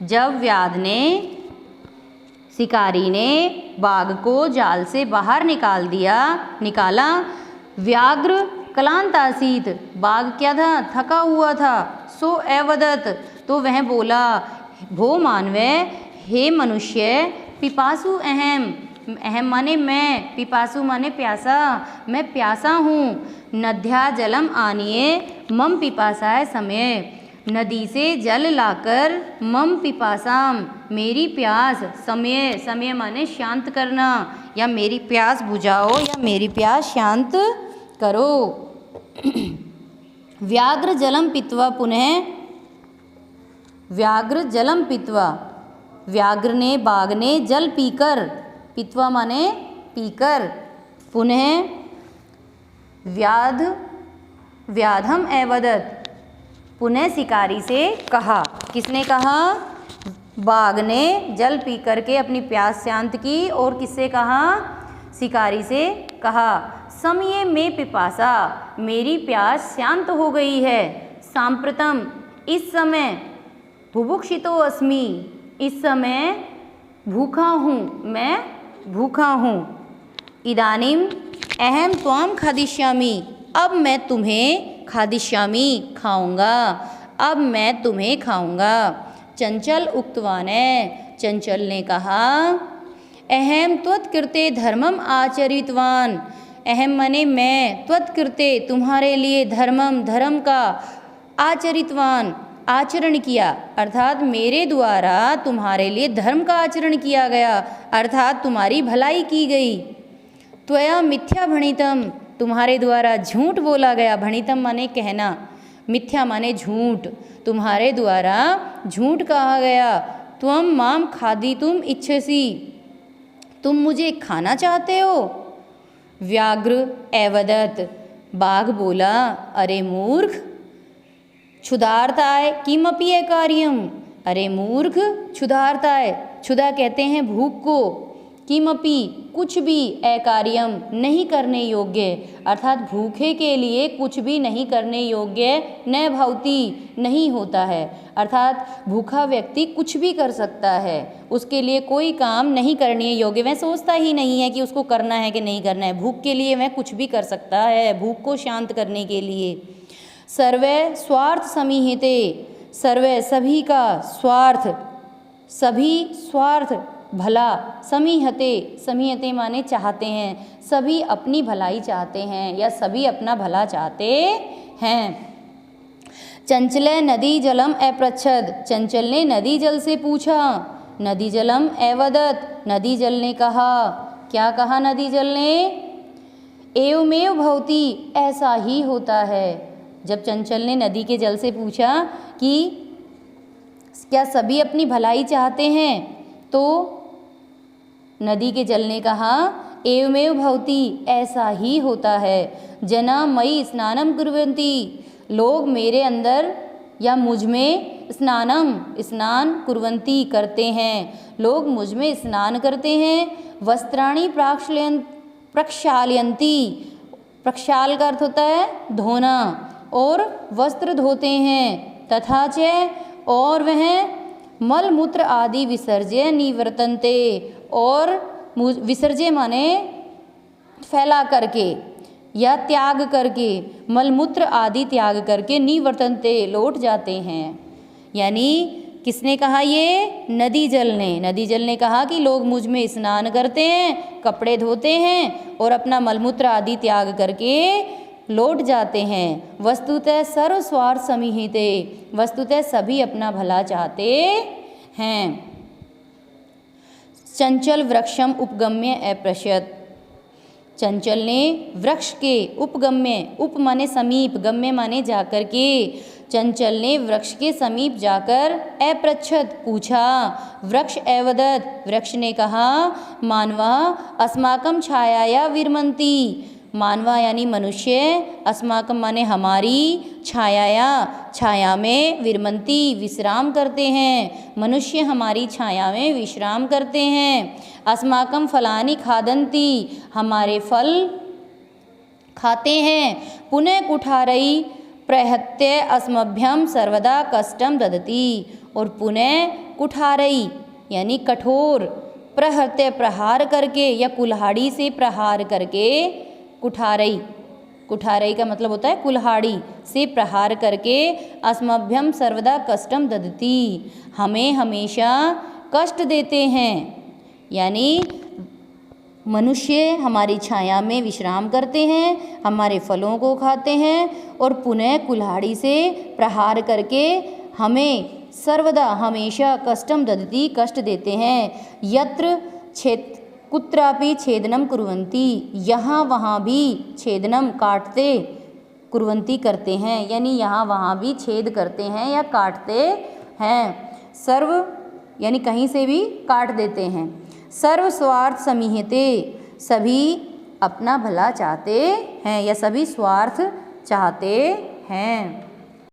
जब व्याध ने शिकारी ने बाघ को जाल से बाहर निकाला। व्याघ्र क्लांत आसीत, बाघ क्या था, थका हुआ था। सो अवदत, तो वह बोला, भो मानवे, हे मनुष्य, पिपासु अहम, अहम माने मैं, पिपासु माने प्यासा, मैं प्यासा हूँ। नद्या जलम आनिए मम पिपासाय समय, नदी से जल लाकर मम पिपासाम, मेरी प्यास, समय, समय माने शांत करना, या मेरी प्यास बुझाओ या मेरी प्यास शांत करो। व्याघ्र जलम पीत्वा पुनः, व्याघ्र जलम पीत्वा, व्याघ्र ने, बाघ ने जल पीकर, पीत्वा माने पीकर, पुनः व्याधम एवदत, पुनः शिकारी से कहा। किसने कहा? बाघ ने जल पी करके अपनी प्यास शांत की, और किससे कहा? शिकारी से कहा, समय में पिपासा, मेरी प्यास शांत हो गई है। सांप्रतम, इस समय, बुभुक्षितो अस्मि, इस समय भूखा हूँ, मैं भूखा हूँ। इदानीम अहम त्वाम खादिष्यामि, अब मैं तुम्हें खादिष्यामि, खाऊंगा, अब मैं तुम्हें खाऊंगा। चंचल उक्तवाने, चंचल ने कहा, अहम त्वत्कृते धर्मम आचरितवान, अहम माने मैं, त्वत्कृते तुम्हारे लिए, धर्मम धर्म का, आचरितवान आचरण किया, अर्थात मेरे द्वारा तुम्हारे लिए धर्म का आचरण किया गया, अर्थात तुम्हारी भलाई की गई। त्वया मिथ्या भणितम, तुम्हारे द्वारा झूठ बोला गया, भणितम माने कहना, मिथ्या माने झूठ, तुम्हारे द्वारा झूठ कहा गया। त्वम माम खादितुम इच्छसि, तुम मुझे खाना चाहते हो। व्याघ्र एवदत, बाघ बोला, अरे मूर्ख, क्षुधार्ताय किमपि अकार्यम, अरे मूर्ख, क्षुधार्ताय, क्षुधा कहते हैं भूख को, किमपि कुछ भी, अकार्यम नहीं करने योग्य, अर्थात भूखे के लिए कुछ भी नहीं करने योग्य, न भवति नहीं होता है, अर्थात भूखा व्यक्ति कुछ भी कर सकता है, उसके लिए कोई काम नहीं करने योग्य, वह सोचता ही नहीं है कि उसको करना है कि नहीं करना है, भूख के लिए वह कुछ भी कर सकता है, भूख को शांत करने के लिए। सर्वे स्वार्थ समीहिते, सर्वे सभी का, स्वार्थ सभी, स्वार्थ भला, समीहते, समीहते माने चाहते हैं, सभी अपनी भलाई चाहते हैं या सभी अपना भला चाहते हैं। चंचले नदी जलम अपृच्छद, चंचल ने नदी जल से पूछा। नदी जलम एवदत, नदी जल ने कहा। क्या कहा नदी जल ने? एवमेव भवति, ऐसा ही होता है। जब चंचल ने नदी के जल से पूछा कि क्या सभी अपनी भलाई चाहते हैं, तो नदी के जल ने कहा, एवमेव भवति, ऐसा ही होता है। जना मयि स्नानम कुर्वन्ति, लोग मेरे अंदर या मुझ में स्नानम, स्नान कुर्वन्ति करते हैं, लोग मुझ में स्नान करते हैं। वस्त्राणि प्रक्षालयन्ति, प्रक्षाल का अर्थ होता है धोना, और वस्त्र धोते हैं। तथा च, और वह मल मूत्र आदि विसर्ज्य निवर्तन्ते, और विसर्ज्य माने फैला करके या त्याग करके, मलमूत्र आदि त्याग करके, निवर्तन्ते लौट जाते हैं। यानी किसने कहा? ये नदी जल ने। नदी जल ने कहा कि लोग मुझ में स्नान करते हैं, कपड़े धोते हैं और अपना मलमूत्र आदि त्याग करके लौट जाते हैं। वस्तुतः सर्व स्वार्थ समीहिते, वस्तुतः सभी अपना भला चाहते हैं। चंचल वृक्षम उपगम्य अपृच्छत, चंचल ने वृक्ष के उपगम्य, उप माने समीप, गम्य माने जाकर के, चंचल ने वृक्ष के समीप जाकर अपृच्छत पूछा। वृक्ष एवदत, वृक्ष ने कहा, मानवा अस्माकं छायाया विरमन्ति, मानवा यानी मनुष्य, अस्माकं माने हमारी, छायाया छाया में, विरमन्ति विश्राम करते हैं, मनुष्य हमारी छाया में विश्राम करते हैं। अस्माकं फलानि खादन्ति, हमारे फल खाते हैं। पुनः कुठारई प्रहत्य अस्मभ्यम सर्वदा कष्टम ददति, और पुनः कुठारई यानी कठोर, प्रहर्ते प्रहार करके या कुल्हाड़ी से प्रहार करके, कुठारई, कुठारई का मतलब होता है कुल्हाड़ी से प्रहार करके, अस्मभ्यम सर्वदा कष्टम ददती, हमें हमेशा कष्ट देते हैं। यानी मनुष्य हमारी छाया में विश्राम करते हैं, हमारे फलों को खाते हैं और पुनः कुल्हाड़ी से प्रहार करके हमें सर्वदा हमेशा कष्टम ददती, कष्ट देते हैं। यत्र कुत्रापि छेदनम कुर्वन्ति, यहाँ वहाँ भी छेदनम काटते, कुर्वन्ति करते हैं, यानी यहाँ वहाँ भी छेद करते हैं या काटते हैं। सर्व यानी कहीं से भी काट देते हैं। सर्व स्वार्थ समीहते, सभी अपना भला चाहते हैं या सभी स्वार्थ चाहते हैं।